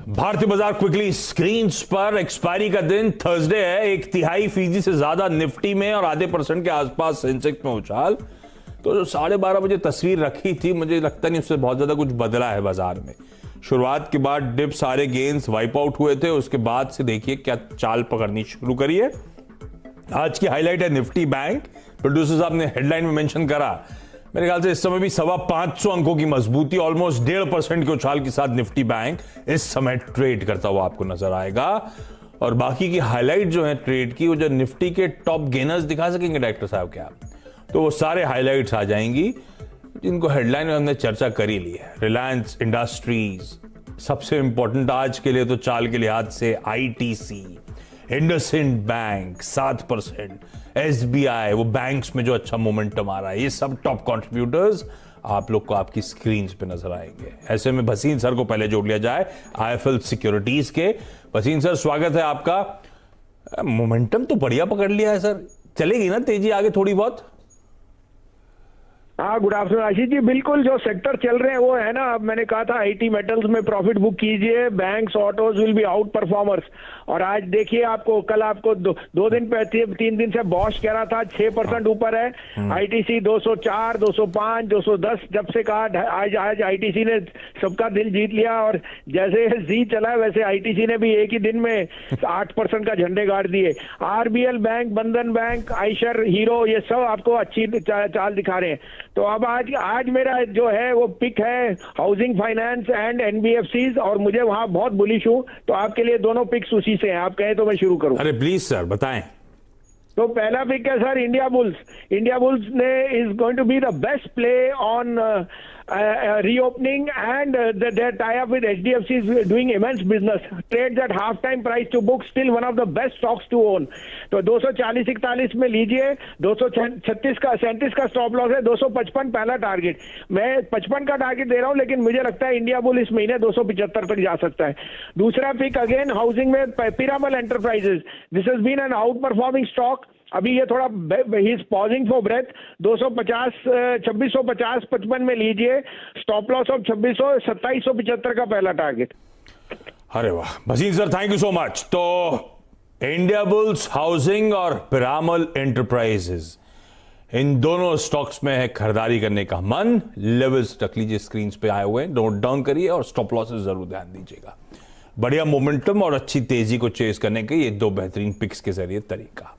भारतीय बाजार quickly screens पर। एक्सपायरी का दिन थर्सडे है। 0.5% से ज्यादा निफ्टी में और आधे % के आसपास सेंसेक्स में उछाल। तो जो 12:30 बजे तस्वीर रखी थी, मुझे लगता नहीं उससे बहुत ज्यादा कुछ बदला है बाजार में। शुरुआत के बाद डिप सारे गेन्स वाइप आउट हुए थे, उसके बाद से देखिए क्या चाल पकड़नी शुरू करी है। आज की हाईलाइट है निफ्टी बैंक। प्रोड्यूसर साहब ने हेडलाइन में मेंशन करा, मेरे ख्याल से इस समय भी 525 अंकों की मजबूती, ऑलमोस्ट 1.5% के उछाल के साथ निफ्टी बैंक इस समय ट्रेड करता हुआ आपको नजर आएगा। और बाकी की हाईलाइट जो है ट्रेड की, वो जो निफ्टी के टॉप गेनर्स दिखा सकेंगे डायरेक्टर साहब क्या, तो वो सारे हाईलाइट्स आ जाएंगी जिनको हेडलाइन में हमने चर्चा करी ली है। रिलायंस इंडस्ट्रीज सबसे इंपॉर्टेंट आज के लिए, तो चाल के लिहाज से आईटीसी, इंडसइंड बैंक 7%, एसबीआई, वो बैंक्स में जो अच्छा मोमेंटम आ रहा है, ये सब टॉप कंट्रीब्यूटर्स आप लोग को आपकी स्क्रीन्स पे नजर आएंगे। ऐसे में भसीन सर को पहले जोड़ लिया जाए आईएफएल सिक्योरिटीज के। भसीन सर, स्वागत है आपका। मोमेंटम तो बढ़िया पकड़ लिया है सर, चलेगी ना तेजी आगे थोड़ी बहुत? हाँ, गुड आफ्टरनून आशीष जी। बिल्कुल, जो सेक्टर चल रहे हैं वो है ना, अब मैंने कहा था आईटी मेटल्स में प्रॉफिट बुक कीजिए, banks, autos will be out performers. और आज देखिए, आपको कल आपको दो दिन पे 3 दिन से बॉश कह रहा था 6% ऊपर है। आईटीसी 204, 205, 210 जब से कहा, आज आईटीसी ने सबका दिल जीत लिया। और जैसे जी चला है वैसे आईटीसी ने भी एक ही दिन में 8% का झंडे गाड़ दिए। आरबीएल बैंक, बंधन बैंक, आयशर, हीरो, ये सब आपको अच्छी चाल दिखा रहे हैं। तो अब आज मेरा जो है वो पिक है हाउसिंग फाइनेंस एंड एनबीएफसीज, और मुझे वहां बहुत बुलिश हूं। तो आपके लिए दोनों पिक्स उसी से हैं, आप कहें तो मैं शुरू करूं? अरे प्लीज सर बताएं। तो पहला पिक है sir Indiabulls. Indiabulls ने is going to be the best play on reopening, and their tie-up with HDFC is doing immense business. Trades at half-time price to book, still one of the best stocks to own. तो 240-41 में लीजिए, 237 का stop loss है, 255 पहला target. मैं 55 का target दे रहा हूं, लेकिन मुझे लगता है इंडिया बुल इस महीने 275 तक जा सकता है। दूसरा पिक अगेन हाउसिंग में Piramal Enterprises. This has been an out performing stock. अभी ये थोड़ा ही इज पॉजिंग फॉर ब्रेथ। 250, 2650, 55 में लीजिए, स्टॉप लॉस ऑफ 2600, 2775 का पहला टारगेट। अरे वाह Bhasin sir, thank you so much. तो इंडिया बुल्स, हाउसिंग और पिरामल एंटरप्राइजेज, इन दोनों स्टॉक्स में है खरीदारी करने का मन। लेवल्स रख लीजिए, स्क्रीन पे आए हुए हैं, नोट डाउन करिए और स्टॉप लॉसेस जरूर ध्यान दीजिएगा। बढ़िया मोमेंटम और अच्छी तेजी को चेस करने के ये दो बेहतरीन पिक्स के जरिए तरीका।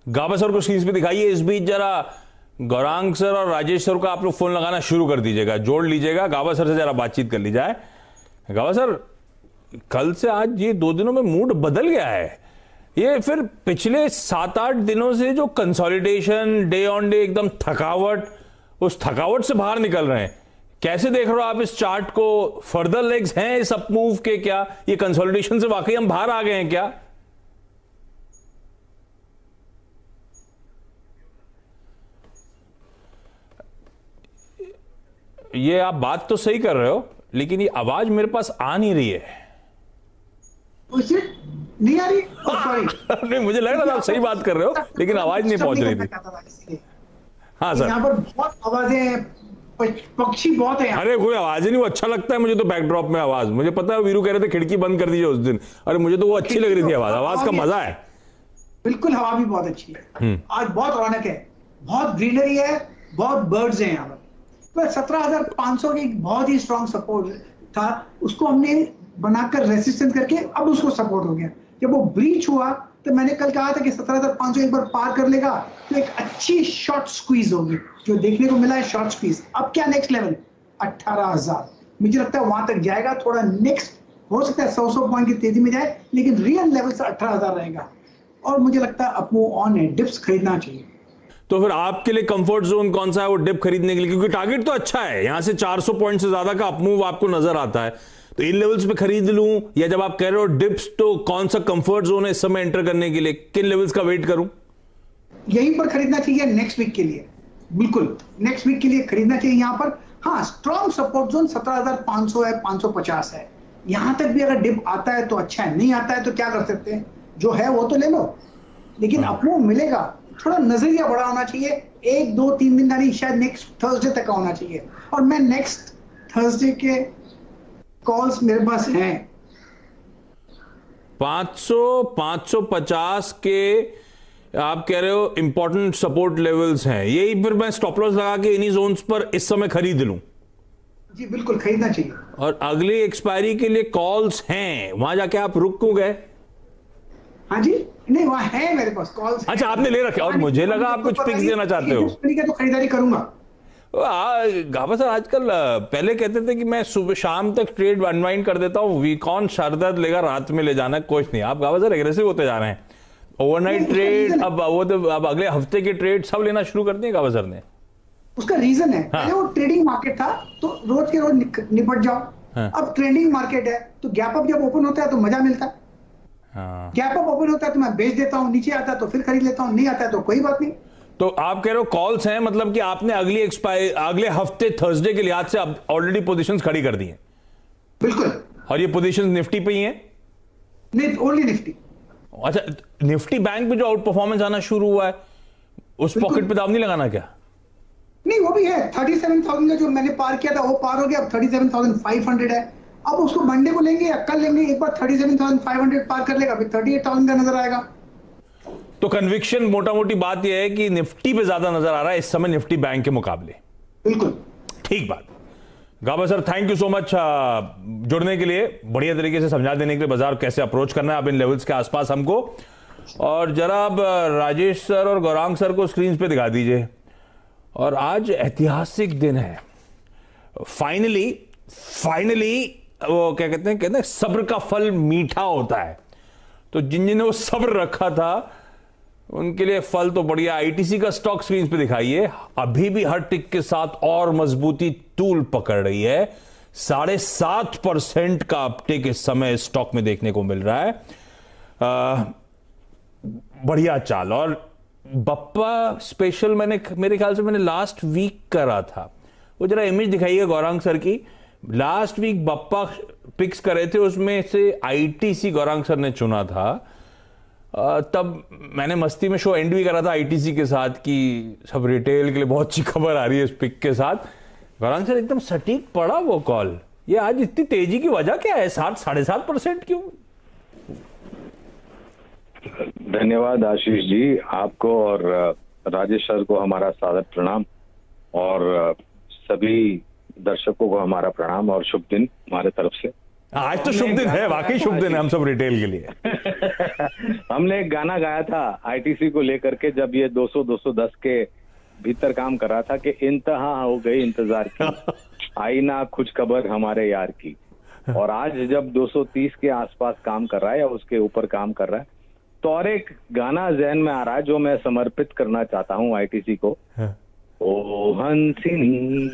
गाबा सर को स्क्रीन पे दिखाइए। इस बीच जरा गौरांग सर और राजेश सर को आप लोग फोन लगाना शुरू कर दीजिएगा, जोड़ लीजिएगा। गाबा सर से जरा बातचीत कर ली जाए। गाबा सर, कल से आज ये 2 दिनों में मूड बदल गया है। ये फिर पिछले 7-8 दिनों से जो कंसोलिडेशन, डे ऑन डे एकदम थकावट, उस थकावट से बाहर निकल रहे हैं। कैसे देख रहे हो आप इस चार्ट को? फर्दर लेग्स हैं इस अप मूव के क्या? ये कंसोलिडेशन से वाकई हम बाहर आ गए हैं क्या? ये आप बात तो सही कर रहे हो, लेकिन ये आवाज मेरे पास आ नहीं रही है। नहीं आ रही? सॉरी नहीं, मुझे लग रहा था आप सही बात कर रहे हो, लेकिन आवाज नहीं पहुंच रही थी। हाँ सर, यहाँ पर बहुत आवाजें, पक्षी बहुत है। अरे कोई आवाज नहीं, वो अच्छा लगता है मुझे तो बैकड्रॉप में आवाज। मुझे पता है वीरू कह रहे थे खिड़की बंद कर दीजिए उस दिन, अरे मुझे तो वो अच्छी लग रही थी आवाज। आवाज का मजा है। बिल्कुल, हवा भी बहुत अच्छी है। आज बहुत रौनक है, बहुत ग्रीनरी है, बहुत बर्ड्स हैं यहाँ पर। 17,500 की बहुत ही स्ट्रॉन्ग सपोर्ट था, उसको हमने बनाकर रेसिस्टेंस करके अब उसको सपोर्ट हो गया। जब वो ब्रीच हुआ तो मैंने कल कहा था कि 17,500 एक बार पार कर लेगा तो एक अच्छी शॉर्ट स्क्वीज होगी, जो देखने को मिला है शॉर्ट स्क्वीज। अब क्या नेक्स्ट लेवल? 18,000। मुझे लगता है वहां तक जाएगा। थोड़ा नेक्स्ट हो सकता है 100 पॉइंट की तेजी में जाए, लेकिन रियल लेवल से 18,000 रहेगा। और मुझे लगता है अपमूव ऑन है, डिप्स खरीदना चाहिए। तो फिर आपके लिए कंफर्ट जोन कौन सा है वो डिप खरीदने के लिए? क्योंकि टारगेट तो अच्छा है, यहां से 400 पॉइंट से ज्यादा का अपमूव आपको नजर आता है, तो इन लेवल्स पे खरीद लूं, या जब आप कह रहे हो डिप्स, तो कौन सा कंफर्ट जोन है इस समय एंटर करने के लिए? किन लेवल्स का वेट करूं? यहीं पर खरीदना चाहिए नेक्स्ट वीक के लिए। बिल्कुल नेक्स्ट वीक के लिए खरीदना चाहिए यहाँ पर। हाँ, स्ट्रॉन्ग सपोर्ट जोन 17,500 है, 550 है। यहां तक भी अगर डिप आता है तो अच्छा है, नहीं आता है तो क्या कर सकते हैं, जो है वो तो ले लो, लेकिन अपमूव मिलेगा। थोड़ा नजरिया बड़ा होना चाहिए, 1, 2, 3 दिन का नहीं, शायद नेक्स्ट थर्सडे तक का होना चाहिए। और मैं नेक्स्ट थर्सडे के कॉल्स मेरे पास हैं, 550 के आप कह रहे हो इंपॉर्टेंट सपोर्ट लेवल्स हैं, यही फिर मैं स्टॉप लॉस लगा के इन्हीं जोन्स पर इस समय खरीद लूं? जी बिल्कुल खरीदना चाहिए। और अगली एक्सपायरी के लिए कॉल्स हैं, वहां जाके आप रुक क्यों गए? हाँ जी, नहीं वहाँ है मेरे पास कॉल्स। अच्छा, आपने ले रखे, और मुझे लगा आप कुछ पिक्स देना चाहते हो। तो खरीदारी करूंगा। गाबा सर, आजकल पहले कहते थे कि मैं सुबह शाम तक ट्रेड अनवाइंड कर देता हूँ, वीकॉन शरदत लेगा, रात में ले जाना है, कुछ नहीं। आप गाबा सर एग्रेसिव होते जा रहे हैं, ओवरनाइट ट्रेड, अब वो तो अब अगले हफ्ते के ट्रेड सब लेना शुरू कर दिए गाबा सर ने। उसका रीजन है, हाँ। पहले वो ट्रेडिंग मार्केट था तो रोज के रोज निपट जाओ। हाँ। अब ट्रेडिंग मार्केट है तो गैप अप जब ओपन होता है तो मजा मिलता है। हाँ। गैप अप ओपन होता है तो मैं बेच देता हूँ, नीचे आता है तो फिर खरीद लेता हूँ, नहीं आता है तो कोई बात नहीं। तो आप कह रहे हो कॉल्स हैं, मतलब कि आपने अगले हफ्ते थर्सडे के लिहाज से ऑलरेडी पोजीशंस खड़ी कर दी हैं? बिल्कुल। और ये पोजीशंस निफ्टी पे ही हैं? नहीं, ओनली निफ्टी। अच्छा, निफ्टी बैंक पे जो आउट परफॉर्मेंस आना शुरू हुआ है, उस पॉकेट पे दाव नहीं लगाना क्या? नहीं, वो भी है 37,000 का जो मैंने पार किया था वो पार हो गया, अब 37,500 है। अब उसको मंडे को लेंगे या कल लेंगे, एक बार 37,500 पार कर लेगा, फिर 38,000 का नजर आएगा। तो कन्विक्शन मोटा मोटी बात यह है कि निफ्टी पे ज्यादा नजर आ रहा है इस समय, निफ्टी बैंक के मुकाबले। बिल्कुल ठीक बात। Gaba sir, thank you so much जुड़ने के लिए, बढ़िया तरीके से समझा देने के लिए बाजार कैसे अप्रोच करना है अब इन लेवल्स के आसपास हमको। और जरा अब राजेश सर और गौरांग सर को स्क्रीन पे दिखा दीजिए। और आज ऐतिहासिक दिन है, फाइनली वो क्या कहते हैं सब्र का फल मीठा होता है। तो जिन्होंने वो सब्र रखा था उनके लिए फल तो बढ़िया। आईटीसी का स्टॉक स्क्रीन पे दिखाइए, अभी भी हर टिक के साथ और मजबूती तूल पकड़ रही है। 7.5% का अपटिक इस समय स्टॉक में देखने को मिल रहा है। बढ़िया चाल। और बप्पा स्पेशल मेरे ख्याल से मैंने लास्ट वीक करा था, वो जरा इमेज दिखाइए गौरांग सर की। लास्ट वीक बप्पा पिक्स करे थे, उसमें से आईटीसी गौरांग सर ने चुना था। तब मैंने मस्ती में शो एंड भी करा था आईटीसी के साथ कि सब रिटेल के लिए बहुत अच्छी खबर आ रही है इस पिक के साथ। गौरांग सर एकदम सटीक पड़ा वो कॉल। ये आज इतनी तेजी की वजह क्या है? 7-7.5% क्यों? धन्यवाद आशीष जी, आपको और राजेश सर को हमारा सादर प्रणाम, और सभी दर्शकों को हमारा प्रणाम और शुभ दिन हमारे तरफ से। आज तो शुभ दिन है, वाकई शुभ दिन है हम सब रिटेल के लिए। हमने एक गाना गाया था आईटीसी को लेकर के, जब ये 200-210 के भीतर काम कर रहा था कि इंतहा हो गई इंतजार की, आई ना कुछ खबर हमारे यार की। और आज जब 230 के आसपास काम कर रहा है या उसके ऊपर काम कर रहा है, तो और एक गाना जहन में आ रहा है जो मैं समर्पित करना चाहता हूँ आईटीसी को। ओ हंसिनी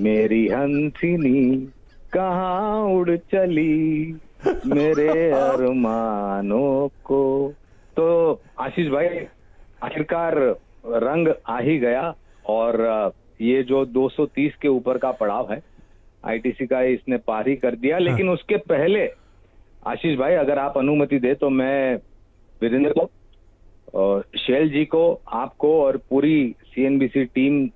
मेरी हंसिनी कहाँ उड़ चली मेरे अरमानों को। तो आशीष भाई, आखिरकार रंग आ ही गया, और ये जो 230 के ऊपर का पड़ाव है आईटीसी का, इसने पार ही कर दिया। लेकिन उसके पहले आशीष भाई, अगर आप अनुमति दे तो मैं वीरेंद्र को, शैल जी को, आपको और पूरी सीएनबीसी टीम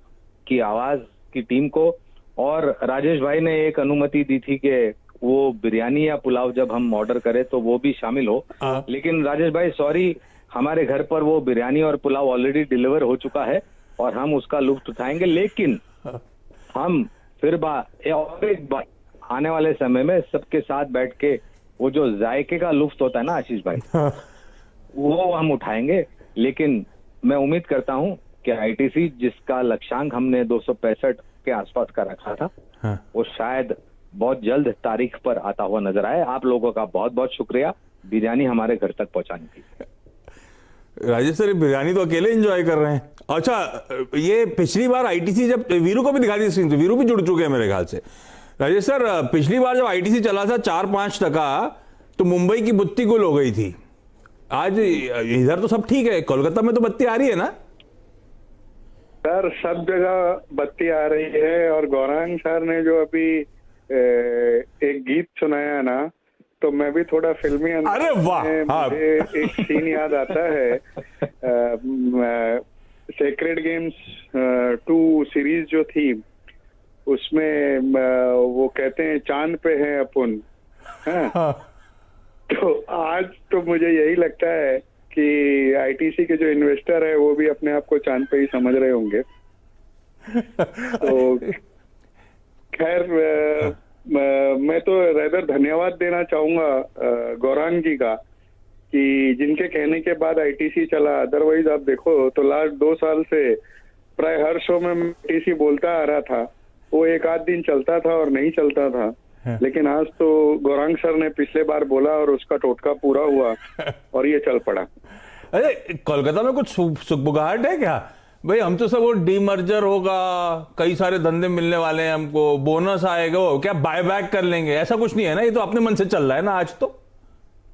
की आवाज की टीम को, और राजेश भाई ने एक अनुमति दी थी कि वो बिरयानी या पुलाव जब हम ऑर्डर करें तो वो भी शामिल हो। लेकिन राजेश भाई सॉरी, हमारे घर पर वो बिरयानी और पुलाव ऑलरेडी डिलीवर हो चुका है और हम उसका लुत्फ उठाएंगे। लेकिन हम फिर और एक बार आने वाले समय में सबके साथ बैठ के वो जो जायके का लुत्फ होता है ना आशीष भाई, वो हम उठाएंगे। लेकिन मैं उम्मीद करता हूं कि आईटीसी जिसका लक्ष्यांक हमने 265 के आसपास का रखा था, वो शायद बहुत जल्द तारीख पर आता हुआ नजर आए। आप लोगों का बहुत बहुत शुक्रिया बिरयानी हमारे घर तक पहुंचाने की। राजेश सर, बिरयानी तो अकेले एंजॉय कर रहे हैं। अच्छा, ये पिछली बार आईटीसी जब, वीरू को भी दिखा दी स्क्रीन पे, वीरू भी जुड़ चुके हैं मेरे ख्याल से। राजेश सर, पिछली बार जब आईटीसी चला था 4-5%, तो मुंबई की बत्ती गुल हो गई थी। आज इधर तो सब ठीक है, कोलकाता में तो बत्ती आ रही है ना? सर सब जगह बत्ती आ रही है। और गौरांग सर ने जो अभी एक गीत सुनाया ना, तो मैं भी थोड़ा फिल्मी अंदाज अरे वाह, मुझे एक सीन याद आता है। सेक्रेड गेम्स 2 सीरीज जो थी, उसमें वो कहते हैं चांद पे है अपन, तो आज तो मुझे यही लगता है कि आईटीसी के जो इन्वेस्टर है वो भी अपने आप को चांद पे ही समझ रहे होंगे। तो खैर मैं तो रेदर धन्यवाद देना चाहूंगा गौरांग जी का कि जिनके कहने के बाद आईटीसी चला। अदरवाइज आप देखो तो लास्ट 2 साल से प्राय हर शो में आईटीसी बोलता आ रहा था, वो एक आध दिन चलता था और नहीं चलता था। लेकिन आज तो गौरांग सर ने पिछले बार बोला और उसका टोटका पूरा हुआ और ये चल पड़ा। अरे कोलकाता में कुछ सुगबुगाहट है क्या भाई? हम तो सब वो डीमर्जर होगा, कई सारे धंधे मिलने वाले हैं हमको, बोनस आएगा, वो क्या बायबैक कर लेंगे, ऐसा कुछ नहीं है ना? ये तो अपने मन से चल रहा है ना आज तो।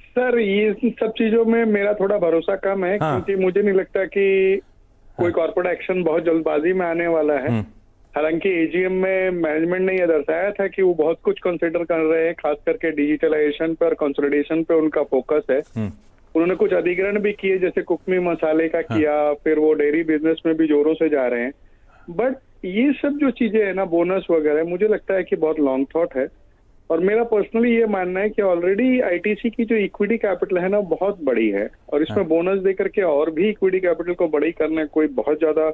सर ये सब चीजों में मेरा थोड़ा भरोसा कम है। हाँ। क्योंकि मुझे नहीं लगता कि कोई कॉर्पोरेट एक्शन बहुत जल्दबाजी में आने वाला है। हालांकि एजीएम में मैनेजमेंट ने यह दर्शाया था कि वो बहुत कुछ कंसिडर कर रहे हैं, खास करके डिजिटलाइजेशन पे और कंसोलिडेशन पे उनका फोकस है। उन्होंने कुछ अधिग्रहण भी किए, जैसे कुकमी मसाले का किया, फिर वो डेयरी बिजनेस में भी जोरों से जा रहे हैं। बट ये सब जो चीजें है ना, बोनस वगैरह, मुझे लगता है कि बहुत लॉन्ग थॉट है। और मेरा पर्सनली ये मानना है कि ऑलरेडी आईटीसी की जो इक्विटी कैपिटल है ना बहुत बड़ी है, और इसमें बोनस देकर के और भी इक्विटी कैपिटल को बड़ी करना कोई बहुत ज्यादा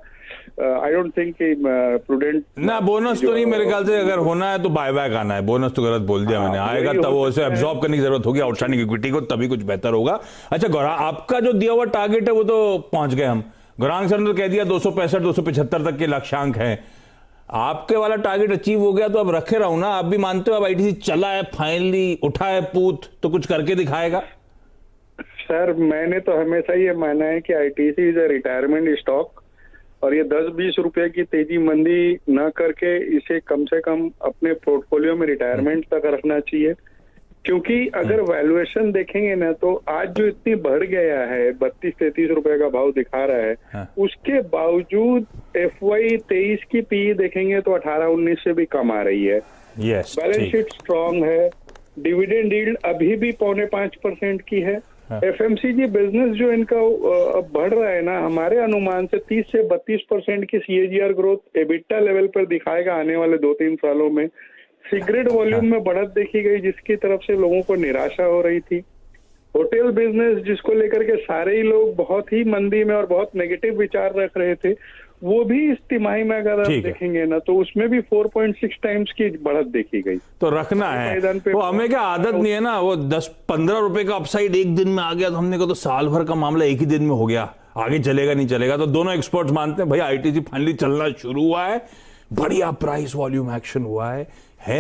आई डोंट थिंक प्रूडेंट ना। बोनस तो नहीं, मेरे ख्याल से अगर होना है तो बायबैक आना है। बोनस तो गलत बोल दिया मैंने, आएगा तब वो उसे एब्जॉर्ब करने की जरूरत होगी आउटस्टैंडिंग इक्विटी को, तभी कुछ बेहतर होगा। अच्छा गौरांग, आपका जो दिया हुआ टारगेट है वो तो पहुंच गए हम। गौरांग सर ने कह दिया 265-275 तक के लक्ष्यांक हैं, आपके वाला टारगेट अचीव हो गया तो अब रखे रहो ना। आप भी मानते हो अब आईटीसी चला है, फाइनली उठा है पूत, तो कुछ करके दिखाएगा? सर मैंने तो हमेशा ये माना है कि ITC is a retirement stock, और ये 10-20 रुपए की तेजी मंदी न करके इसे कम से कम अपने पोर्टफोलियो में रिटायरमेंट तक रखना चाहिए। क्योंकि अगर वैल्यूएशन देखेंगे ना तो आज जो इतनी बढ़ गया है, 32-33 रुपए का भाव दिखा रहा है, उसके बावजूद FY 23 की पी देखेंगे तो 18-19 से भी कम आ रही है। बैलेंस शीट स्ट्रांग है, डिविडेंड यील्ड अभी भी 4.5% की है। एफएमसीजी बिजनेस जो इनका बढ़ रहा है ना, हमारे अनुमान से 30 से 32% की CAGR ग्रोथ एबिटा लेवल पर दिखाएगा आने वाले 2-3 सालों में। सिगरेट वॉल्यूम में बढ़त देखी गई, जिसकी तरफ से लोगों को निराशा हो रही थी। होटल बिजनेस जिसको लेकर के सारे ही लोग बहुत ही मंदी में और बहुत नेगेटिव विचार रख रहे थे, वो भी इस तिमाही में अगर आप देखेंगे ना तो उसमें भी 4.6 टाइम्स की बढ़त देखी गई। तो रखना है वो, हमें क्या आदत नहीं है ना, वो 10-15 रुपए का अपसाइड एक दिन में आ गया तो हमने कहा तो साल भर का मामला एक ही दिन में हो गया, आगे चलेगा नहीं चलेगा। तो दोनों एक्सपर्ट्स मानते हैं भाई आईटीसी फाइनली चलना शुरू हुआ है, बढ़िया प्राइस वॉल्यूम एक्शन हुआ है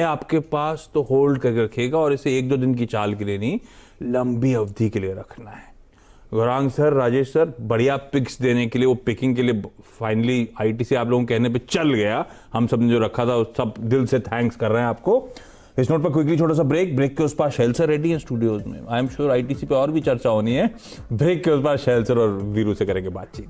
आपके पास तो होल्ड करके रखेगा, और इसे 1-2 दिन की चाल के लिए नहीं, लंबी अवधि के लिए रखना है। गौरांग सर, राजेश सर, बढ़िया पिक्स देने के लिए, वो पिकिंग के लिए फाइनली आईटीसी आप लोगों के कहने पे चल गया। हम सब ने जो रखा था सब दिल से थैंक्स कर रहे हैं आपको। इस नोट पर क्विकली छोटा सा ब्रेक के उस पार शैल सर रेडी हैं स्टूडियोज में। आई एम श्योर आईटीसी पे और भी चर्चा होनी है। ब्रेक के उस पार शैल सर और वीरू से करेंगे बातचीत।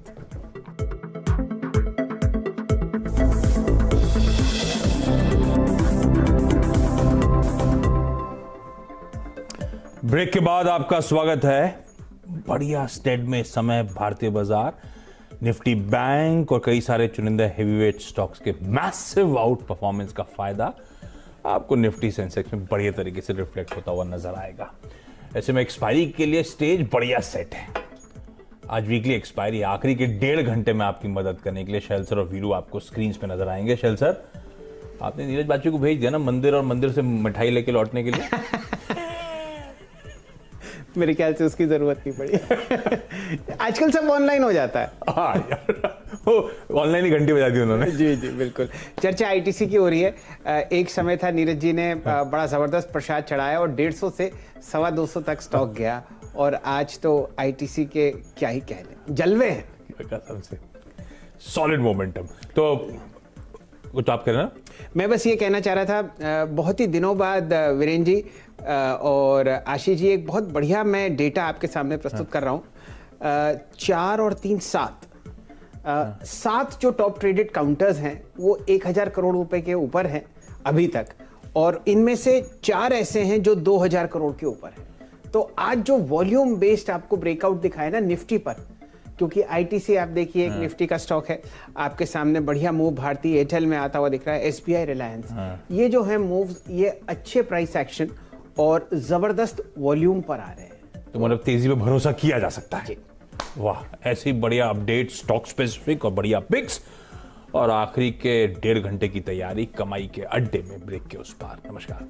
ब्रेक के बाद आपका स्वागत है। बढ़िया स्टेड में इस समय भारतीय बाजार, निफ्टी बैंक और कई सारे चुनिंदा हेवीवेट स्टॉक्स के मैसिव आउट परफॉर्मेंस का फायदा आपको निफ्टी सेंसेक्स में बढ़िया तरीके से रिफ्लेक्ट होता हुआ नजर आएगा। ऐसे में एक्सपायरी के लिए स्टेज बढ़िया सेट है। आज वीकली एक्सपायरी आखिरी के 1.5 घंटे में आपकी मदद करने के लिए शैल सर और वीरू आपको स्क्रीन पे नजर आएंगे। शैल सर, आपने नीरज बाची को भेज दिया ना मंदिर, और मंदिर से मिठाई लेके लौटने के लिए? मेरे ख्याल से उसकी जरूरत नहीं पड़ी। आजकल सब ऑनलाइन हो जाता है। हाँ यार, वो ऑनलाइन ही घंटी बजा दी उन्होंने। जी जी बिल्कुल। चर्चा आईटीसी की हो रही है। एक समय था नीरज जी ने बड़ा जबरदस्त प्रसाद चढ़ाया और 150 से 225 तक स्टॉक गया, और आज तो आईटीसी के क्या ही कहने, जलवे हैं कसम से, सॉलिड मोमेंटम। तो कुछ आप कह रहे हैं? मैं बस ये कहना चाह रहा था, बहुत ही दिनों बाद वीरेंद्र जी और आशीष जी एक बहुत बढ़िया मैं डेटा आपके सामने प्रस्तुत कर रहा हूँ। 4 और 3 7 जो टॉप ट्रेडेड काउंटर्स हैं वो 1000 करोड़ रुपए के ऊपर हैं अभी तक, और इनमें से 4 ऐसे हैं जो 2000 करोड़ के ऊपर हैं। तो आज जो वॉल्यूम बेस्ड आपको ब्रेकआउट दिखाया ना निफ्टी पर, क्योंकि आईटीसी आप देखिए एक निफ्टी का स्टॉक है, आपके सामने बढ़िया मूव भारतीय एयरटेल में आता हुआ दिख रहा है, एसबीआई, रिलायंस, ये जो है मूव्स, ये अच्छे प्राइस एक्शन और जबरदस्त वॉल्यूम पर आ रहे हैं। तो मतलब तेजी पे भरोसा किया जा सकता है। वाह, ऐसी बढ़िया अपडेट, स्टॉक स्पेसिफिक और बढ़िया पिक्स, और आखिरी के 1.5 घंटे की तैयारी कमाई के अड्डे में ब्रेक के उस पार। नमस्कार।